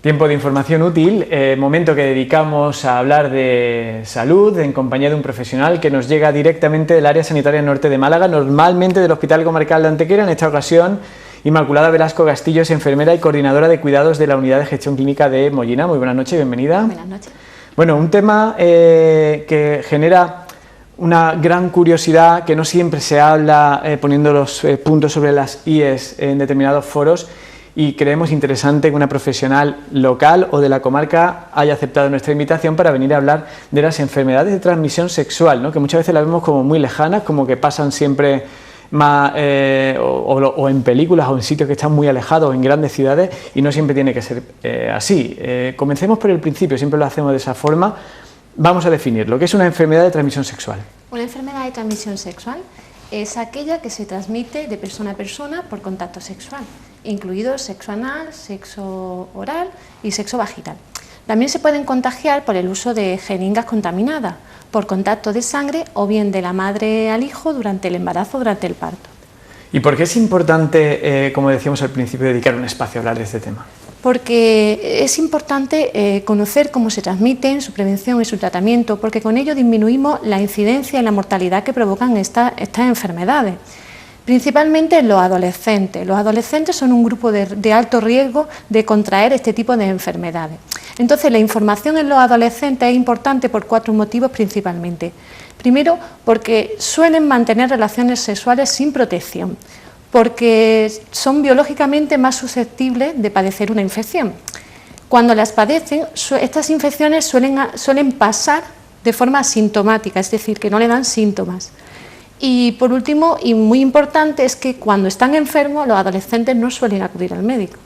Tiempo de información útil, momento que dedicamos a hablar de salud en compañía de un profesional que nos llega directamente del área sanitaria norte de Málaga, normalmente del Hospital Comarcal de Antequera. En esta ocasión, Inmaculada Velasco Castillo es enfermera y coordinadora de cuidados de la Unidad de Gestión Clínica de Mollina. Muy buenas noches, bienvenida. Buenas noches. Bueno, un tema que genera una gran curiosidad, que no siempre se habla poniendo los puntos sobre las IES en determinados foros, y creemos interesante que una profesional local o de la comarca haya aceptado nuestra invitación para venir a hablar de las enfermedades de transmisión sexual, ¿no? Que muchas veces las vemos como muy lejanas, como que pasan siempre más, o en películas o en sitios que están muy alejados, en grandes ciudades, y no siempre tiene que ser así. Comencemos por el principio, siempre lo hacemos de esa forma. Vamos a definir lo que es una enfermedad de transmisión sexual. Una enfermedad de transmisión sexual es aquella que se transmite de persona a persona por contacto sexual, incluido sexo anal, sexo oral y sexo vaginal. También se pueden contagiar por el uso de jeringas contaminadas, por contacto de sangre o bien de la madre al hijo durante el embarazo o durante el parto. ¿Y por qué es importante, como decíamos al principio, dedicar un espacio a hablar de este tema? Porque es importante conocer cómo se transmiten, su prevención y su tratamiento, porque con ello disminuimos la incidencia y la mortalidad que provocan estas enfermedades. Principalmente en los adolescentes. Los adolescentes son un grupo de alto riesgo de contraer este tipo de enfermedades. Entonces, la información en los adolescentes es importante por 4 motivos principalmente. Primero, porque suelen mantener relaciones sexuales sin protección, porque son biológicamente más susceptibles de padecer una infección. Cuando las padecen, estas infecciones suelen pasar de forma asintomática, es decir, que no le dan síntomas. Y por último, y muy importante, es que cuando están enfermos, los adolescentes no suelen acudir al médico.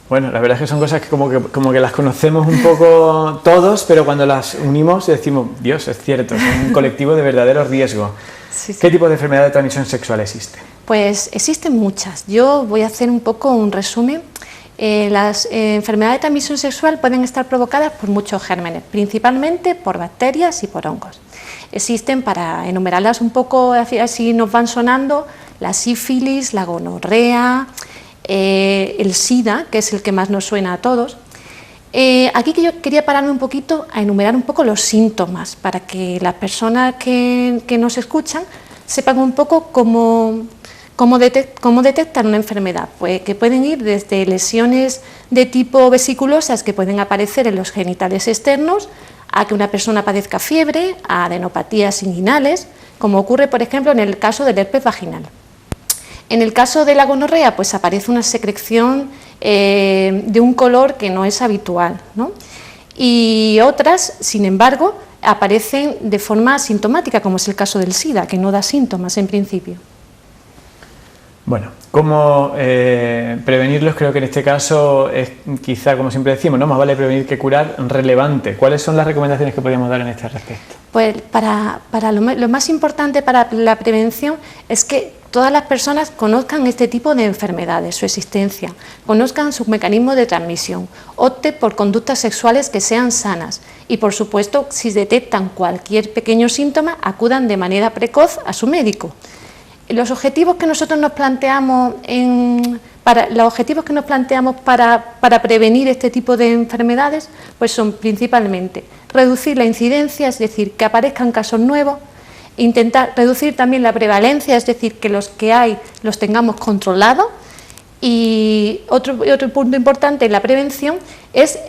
Bueno, la verdad es que son cosas que como que las conocemos un poco todos, pero cuando las unimos decimos, Dios, es cierto, es un colectivo de verdadero riesgo. Sí, sí. ¿Qué tipo de enfermedad de transmisión sexual existe? Pues existen muchas. Yo voy a hacer un poco un resumen. Las enfermedades de transmisión sexual pueden estar provocadas por muchos gérmenes, principalmente por bacterias y por hongos. Existen, para enumerarlas un poco, así nos van sonando, la sífilis, la gonorrea, el SIDA, que es el que más nos suena a todos. Aquí que yo quería pararme un poquito a enumerar un poco los síntomas, para que las personas que nos escuchan sepan un poco cómo detectar una enfermedad, pues que pueden ir desde lesiones de tipo vesiculosas que pueden aparecer en los genitales externos, a que una persona padezca fiebre, a adenopatías inguinales, como ocurre, por ejemplo, en el caso del herpes vaginal. En el caso de la gonorrea, pues aparece una secreción de un color que no es habitual, ¿no? Y otras, sin embargo, aparecen de forma asintomática, como es el caso del SIDA, que no da síntomas en principio. Bueno, ¿cómo prevenirlos? Creo que en este caso es quizá, como siempre decimos, ¿no? Más vale prevenir que curar, relevante. ¿Cuáles son las recomendaciones que podríamos dar en este respecto? Pues lo más importante para la prevención es que todas las personas conozcan este tipo de enfermedades, su existencia, conozcan sus mecanismos de transmisión, opte por conductas sexuales que sean sanas y, por supuesto, si detectan cualquier pequeño síntoma, acudan de manera precoz a su médico. Los objetivos que nosotros nos planteamos para prevenir este tipo de enfermedades, pues son principalmente reducir la incidencia, es decir, que aparezcan casos nuevos, intentar reducir también la prevalencia, es decir, que los que hay los tengamos controlados, y otro punto importante en la prevención es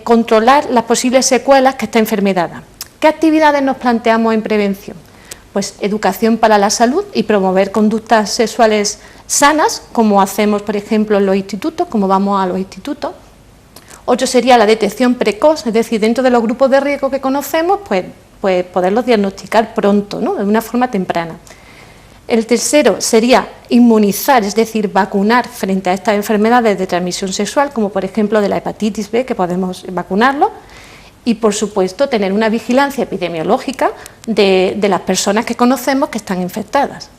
controlar las posibles secuelas que esta enfermedad da. ¿Qué actividades nos planteamos en prevención? Pues educación para la salud y promover conductas sexuales sanas, como hacemos, por ejemplo, en los institutos, como vamos a los institutos. Otro sería la detección precoz, es decir, dentro de los grupos de riesgo que conocemos, pues poderlos diagnosticar pronto, ¿no? De una forma temprana. El tercero sería inmunizar, es decir, vacunar frente a estas enfermedades de transmisión sexual, como por ejemplo de la hepatitis B, que podemos vacunarlo. Y, por supuesto, tener una vigilancia epidemiológica de las personas que conocemos que están infectadas.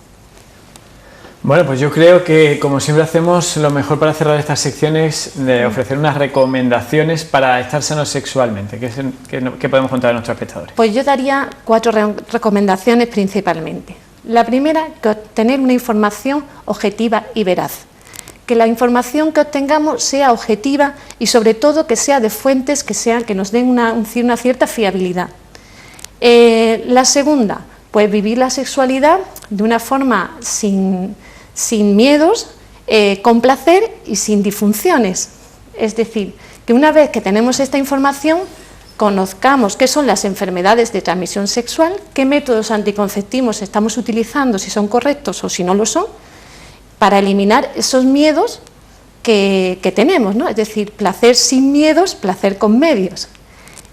Bueno, pues yo creo que, como siempre hacemos, lo mejor para cerrar estas secciones es de ofrecer unas recomendaciones para estar sanos sexualmente. ¿Qué podemos contar a nuestros espectadores? Pues yo daría 4 recomendaciones principalmente. La primera, que obtener una información objetiva y veraz. que la información que obtengamos sea objetiva y sobre todo que sea de fuentes que nos den una cierta fiabilidad. La segunda, pues vivir la sexualidad de una forma sin miedos, con placer y sin disfunciones. Es decir, que una vez que tenemos esta información, conozcamos qué son las enfermedades de transmisión sexual, qué métodos anticonceptivos estamos utilizando, si son correctos o si no lo son, para eliminar esos miedos que tenemos, ¿no? Es decir, placer sin miedos, placer con medios.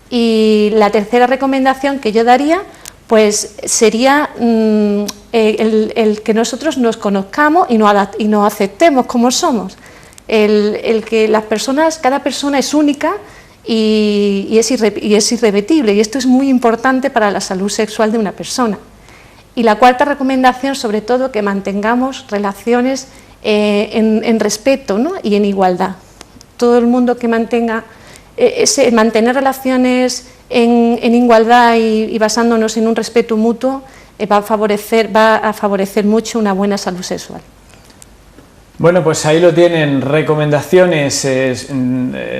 Y la tercera recomendación que yo daría, pues sería el que nosotros nos conozcamos y nos aceptemos como somos. El que las personas, cada persona es única y es irrepetible, y esto es muy importante para la salud sexual de una persona. Y la cuarta recomendación, sobre todo, que mantengamos relaciones en respeto, ¿no? Y en igualdad. Todo el mundo que mantener relaciones en igualdad y basándonos en un respeto mutuo va a favorecer mucho una buena salud sexual. Bueno, pues ahí lo tienen, recomendaciones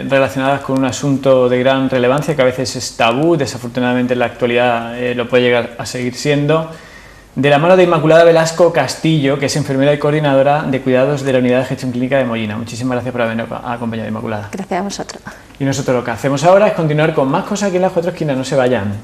relacionadas con un asunto de gran relevancia que a veces es tabú, desafortunadamente en la actualidad lo puede llegar a seguir siendo, de la mano de Inmaculada Velasco Castillo, que es enfermera y coordinadora de cuidados de la Unidad de Gestión Clínica de Mollina. Muchísimas gracias por habernos acompañado, Inmaculada. Gracias a vosotros. Y nosotros lo que hacemos ahora es continuar con más cosas aquí en Las Cuatro Esquinas, no se vayan.